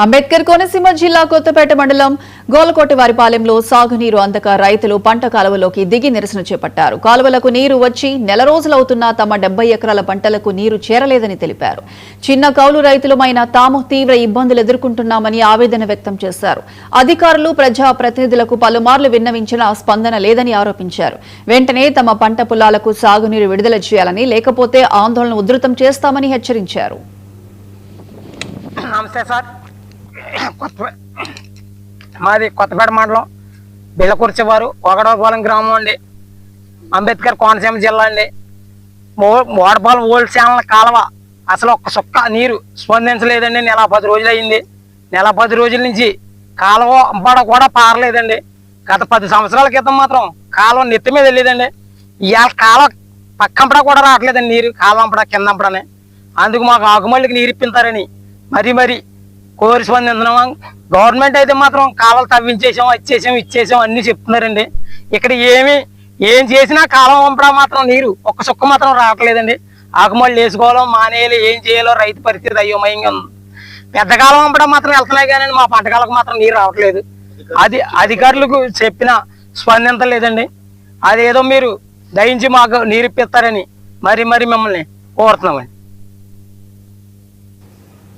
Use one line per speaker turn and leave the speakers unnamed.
అంబేద్కర్ కోనసీమ జిల్లా కొత్తపేట మండలం గోలకోటివారిపాలెంలో సాగునీరు అందక రైతులు పంట కాలువలోకి దిగి నిరసన చేపట్టారు. కాలువలకు నీరు వచ్చి నెల రోజులవుతున్నా తమ 70 ఎకరాల పంటలకు నీరు చేరలేదని తెలిపారు. చిన్న కౌలు రైతులమైన తాము తీవ్ర ఇబ్బందులు ఎదుర్కొంటున్నామని ఆవేదన వ్యక్తం చేశారు. అధికారులు ప్రజా ప్రతినిధులకు పలుమార్లు విన్నవించినా స్పందన లేదని ఆరోపించారు. వెంటనే తమ పంట పొలాలకు సాగునీరు విడుదల చేయాలని, లేకపోతే ఆందోళన ఉధృతం చేస్తామని హెచ్చరించారు.
నమస్తే సార్. మాది కొత్తపేట మండలం బిళ్ళకుర్చివారు ఒకడోపాలెం గ్రామం అండి. అంబేద్కర్ కోనసీమ జిల్లా అండి. వాడపాలెం ఓల్డ్ ఛానల్ కాలువ అసలు ఒక్క సుక్క నీరు స్పందించలేదండి. నెల 10 రోజులు అయింది. నెల 10 రోజుల నుంచి కాలువ అంపడ కూడా పారలేదండి. గత 10 సంవత్సరాల క్రితం మాత్రం కాలువ నెత్తి మీద వెళ్ళేదండి. ఇవాళ కాలువ పక్కంపడ కూడా రావట్లేదండి నీరు. కాలువ అంపడ కింద అంపడనే. అందుకు మాకు ఆకుమల్లికి నీరు ఇప్పించారని మరి కోరి స్పందించినాం. గవర్నమెంట్ అయితే మాత్రం కాలువలు తవ్వించేసాం, ఇచ్చేసాం అన్ని చెప్తున్నారండి. ఇక్కడ ఏం చేసినా కాలం పంపడం మాత్రం నీరు ఒక్క సుక్క మాత్రం రావట్లేదండి. ఆకుమళ్ళు వేసుకోవాలో మానేయాలి, ఏం చేయాలో రైతు పరిస్థితి అయోమయంగా ఉంది. పెద్ద కాలం పంపడం మాత్రం వెళ్తున్నాయి కానీ మా పంటకాలకు మాత్రం నీరు రావట్లేదు. అది అధికారులకు చెప్పినా స్పందించలేదండి. అదేదో మీరు దయించి మాకు నీరు ఇప్పిస్తారని మరి మిమ్మల్ని కోరుతున్నామండి.